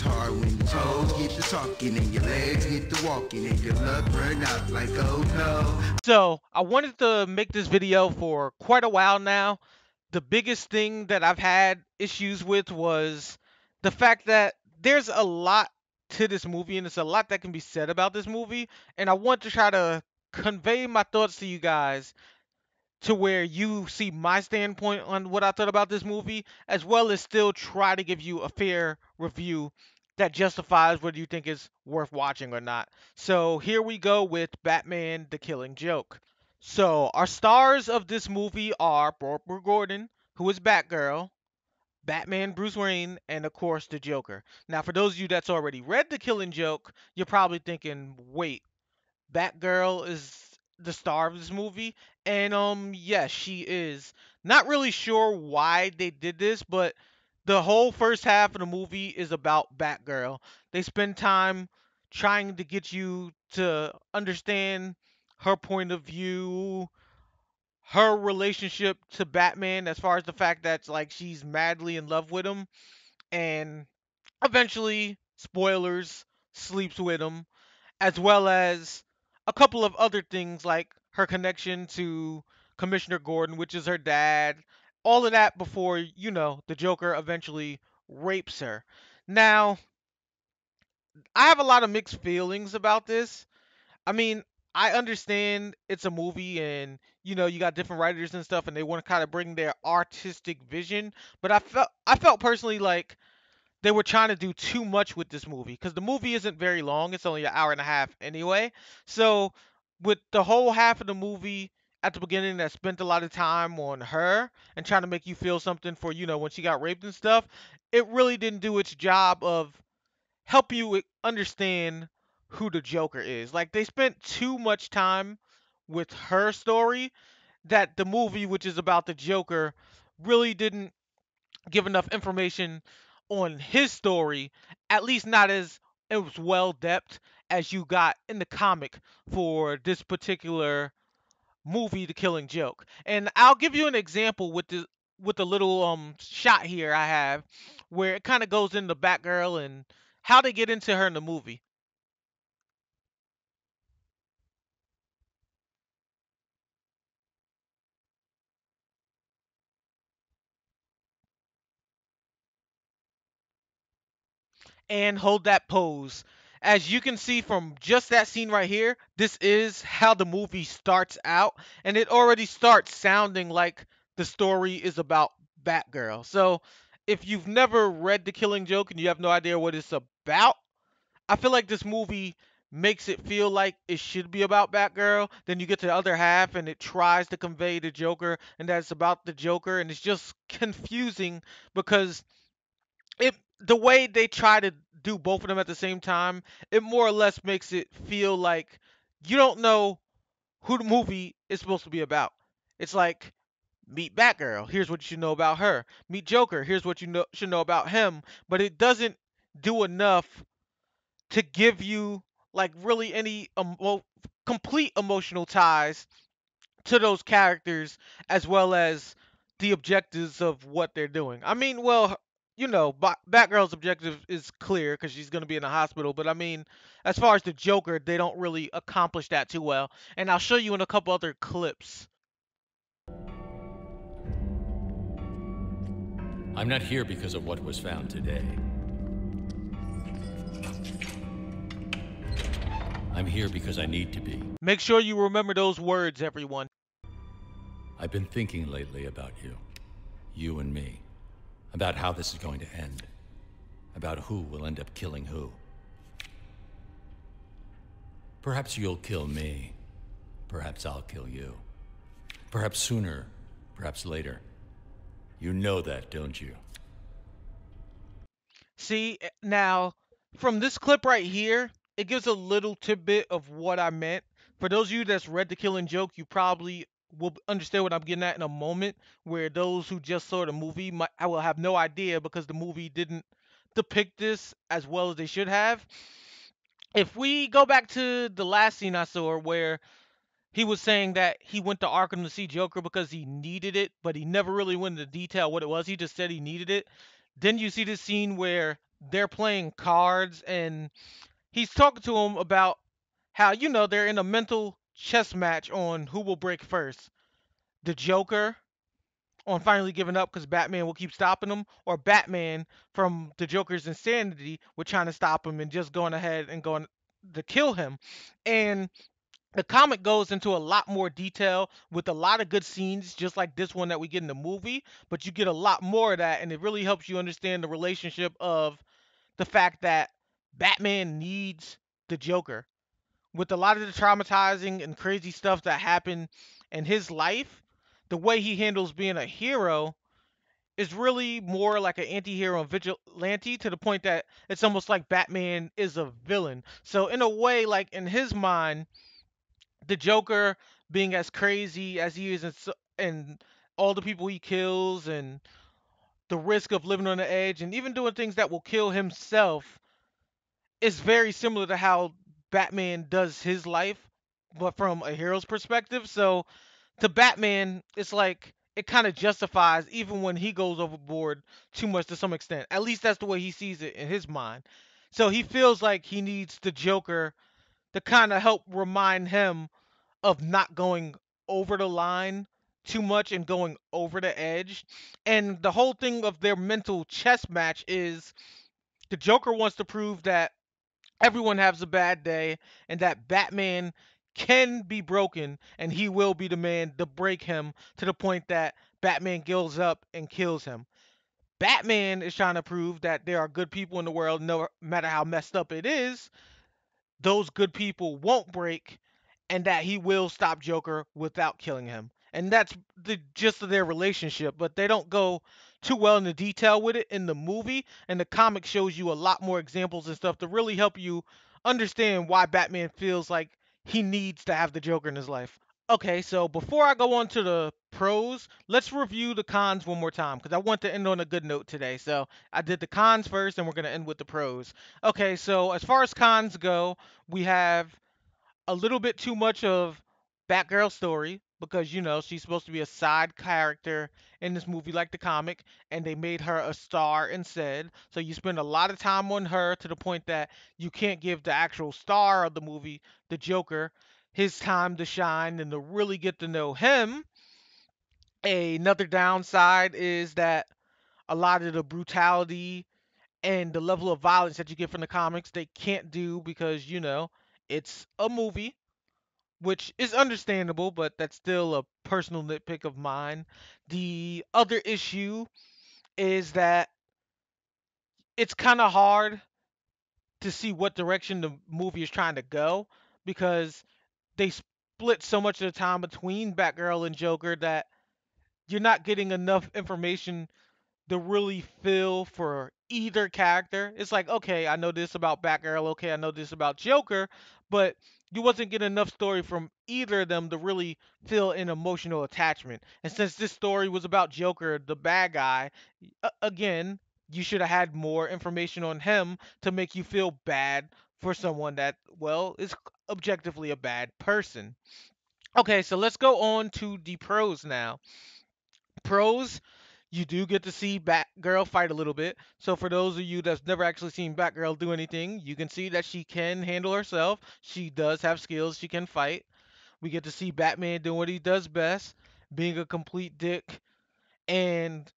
hard when your toes get to talking and your legs get to walking and your luck run out like oh no. So I wanted to make this video for quite a while now. The biggest thing that I've had issues with was the fact that there's a lot to this movie and there's a lot that can be said about this movie. And I want to try to convey my thoughts to you guys to where you see my standpoint on what I thought about this movie, as well as still try to give you a fair review that justifies whether you think it's worth watching or not. So here we go with Batman the Killing Joke. So our stars of this movie are Barbara Gordon, who is Batgirl, Batman Bruce Wayne, and of course the Joker. Now, for those of you that's already read The Killing Joke, you're probably thinking, wait, Batgirl is the star of this movie, and yes, she is. Not really sure why they did this, but the whole first half of the movie is about Batgirl. They spend time trying to get you to understand her point of view, her relationship to Batman as far as the fact that like she's madly in love with him and eventually, spoilers, sleeps with him, as well as a couple of other things like her connection to Commissioner Gordon, which is her dad. All of that before, the Joker eventually rapes her. Now, I have a lot of mixed feelings about this. I mean, I understand it's a movie and you got different writers and stuff and they want to kind of bring their artistic vision, but I felt personally like they were trying to do too much with this movie because the movie isn't very long. It's only an hour and a half anyway. So with the whole half of the movie at the beginning that spent a lot of time on her and trying to make you feel something for when she got raped and stuff, it really didn't do its job of help you understand who the Joker is. Like they spent too much time with her story that the movie, which is about the Joker, really didn't give enough information on his story, at least not as it was well depth as you got in the comic for this particular movie, The Killing Joke. And I'll give you an example with the little shot here I have where it kind of goes into Batgirl and how they get into her in the movie. And hold that pose. As you can see from just that scene right here, this is how the movie starts out, and it already starts sounding like the story is about Batgirl. So, if you've never read The Killing Joke and you have no idea what it's about, I feel like this movie makes it feel like it should be about Batgirl. Then you get to the other half and it tries to convey the Joker and that it's about the Joker, and it's just confusing because it the way they try to do both of them at the same time, it more or less makes it feel like you don't know who the movie is supposed to be about. It's like meet Batgirl, here's what you should know about her. Meet Joker, here's what should know about him, but it doesn't do enough to give you like really any complete emotional ties to those characters as well as the objectives of what they're doing. I mean, well, Batgirl's objective is clear because she's going to be in the hospital, but I mean, as far as the Joker, they don't really accomplish that too well. And I'll show you in a couple other clips. I'm not here because of what was found today. I'm here because I need to be. Make sure you remember those words, everyone. I've been thinking lately about you and me, about how this is going to end, about who will end up killing who. Perhaps you'll kill me, perhaps I'll kill you. Perhaps sooner, perhaps later. You know that, don't you? See, now, from this clip right here, it gives a little tidbit of what I meant. For those of you that's read The Killing Joke, you probably will understand what I'm getting at in a moment, where those who just saw the movie I will have no idea because the movie didn't depict this as well as they should have. If we go back to the last scene I saw where he was saying that he went to Arkham to see Joker because he needed it, but he never really went into detail what it was. He just said he needed it. Then you see this scene where they're playing cards, and he's talking to him about how, they're in a mental chess match on who will break first. The Joker on finally giving up because Batman will keep stopping him, or Batman from the Joker's insanity with trying to stop him and just going ahead and going to kill him. And the comic goes into a lot more detail with a lot of good scenes, just like this one that we get in the movie, but you get a lot more of that, and it really helps you understand the relationship of the fact that Batman needs the Joker. With a lot of the traumatizing and crazy stuff that happened in his life, the way he handles being a hero is really more like an anti-hero and vigilante, to the point that it's almost like Batman is a villain. So in a way, like in his mind, the Joker being as crazy as he is, and all the people he kills, and the risk of living on the edge and even doing things that will kill himself, is very similar to how Batman does his life, but from a hero's perspective. So to Batman, it's like it kind of justifies even when he goes overboard too much to some extent. At least that's the way he sees it in his mind. So he feels like he needs the Joker to kind of help remind him of not going over the line too much and going over the edge. And the whole thing of their mental chess match is the Joker wants to prove that everyone has a bad day and that Batman can be broken and he will be the man to break him to the point that Batman gills up and kills him. Batman is trying to prove that there are good people in the world, no matter how messed up it is, those good people won't break, and that he will stop Joker without killing him. And that's the gist of their relationship, but they don't go too well into detail with it in the movie, and the comic shows you a lot more examples and stuff to really help you understand why Batman feels like he needs to have the Joker in his life. Okay, so before I go on to the pros, let's review the cons one more time because I want to end on a good note today. So I did the cons first, and we're going to end with the pros. Okay, so as far as cons go, we have a little bit too much of Batgirl's story because she's supposed to be a side character in this movie like the comic, and they made her a star instead. So you spend a lot of time on her to the point that you can't give the actual star of the movie, the Joker, his time to shine and to really get to know him. Another downside is that a lot of the brutality and the level of violence that you get from the comics they can't do because it's a movie, which is understandable, but that's still a personal nitpick of mine. The other issue is that it's kind of hard to see what direction the movie is trying to go because they split so much of the time between Batgirl and Joker that you're not getting enough information to really feel for either character. It's like, okay, I know this about Batgirl, okay, I know this about Joker, but you wasn't getting enough story from either of them to really feel an emotional attachment. And since this story was about Joker, the bad guy, again, you should have had more information on him to make you feel bad for someone that, well, is objectively a bad person. Okay, so let's go on to the pros now. Pros, you do get to see Batgirl fight a little bit. So for those of you that's never actually seen Batgirl do anything, you can see that she can handle herself. She does have skills. She can fight. We get to see Batman doing what he does best, being a complete dick and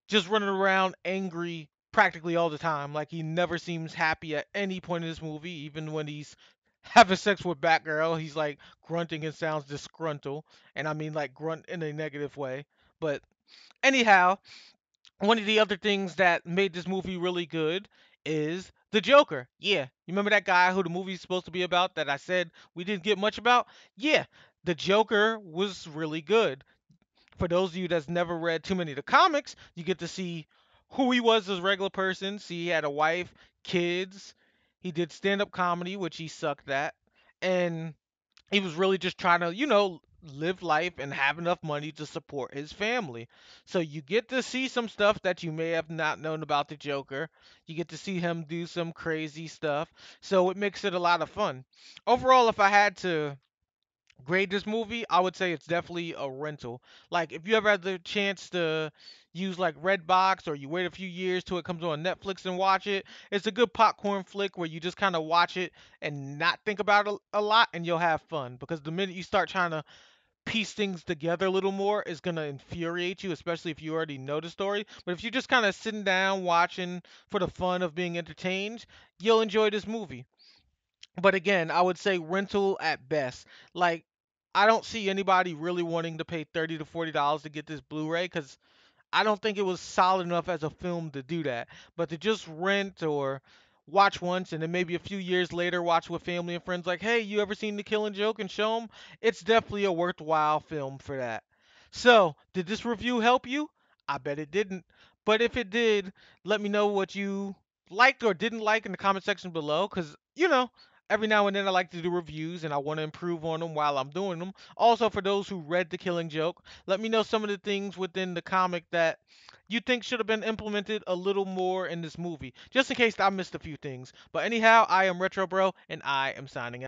just running around angry practically all the time. Like he never seems happy at any point in this movie, even when he's having sex with Batgirl. He's like grunting and sounds disgruntled, and I mean like grunt in a negative way. But anyhow, one of the other things that made this movie really good is the Joker. Yeah, you remember that guy who the movie's supposed to be about that I said we didn't get much about? Yeah, the Joker was really good. For those of you that's never read too many of the comics, you get to see who he was as a regular person. See, he had a wife, kids. He did stand-up comedy, which he sucked at, and he was really just trying to, live life and have enough money to support his family. So you get to see some stuff that you may have not known about the Joker. You get to see him do some crazy stuff. So it makes it a lot of fun. Overall, if I had to grade this movie, I would say it's definitely a rental. Like if you ever had the chance to use like Redbox or you wait a few years till it comes on Netflix and watch it, it's a good popcorn flick where you just kind of watch it and not think about it a lot and you'll have fun because the minute you start trying to piece things together a little more is going to infuriate you, especially if you already know the story. But if you're just kind of sitting down watching for the fun of being entertained, you'll enjoy this movie. But again, I would say rental at best. Like, I don't see anybody really wanting to pay $30 to $40 to get this Blu-ray because I don't think it was solid enough as a film to do that. But to just rent or watch once and then maybe a few years later watch with family and friends, like, hey, you ever seen The Killing Joke and show them, it's definitely a worthwhile film for that. So, did this review help you? I bet it didn't. But if it did, let me know what you liked or didn't like in the comment section below because, every now and then I like to do reviews and I want to improve on them while I'm doing them. Also, for those who read The Killing Joke, let me know some of the things within the comic that you think should have been implemented a little more in this movie, just in case I missed a few things. But anyhow, I am Retro Bro, and I am signing out.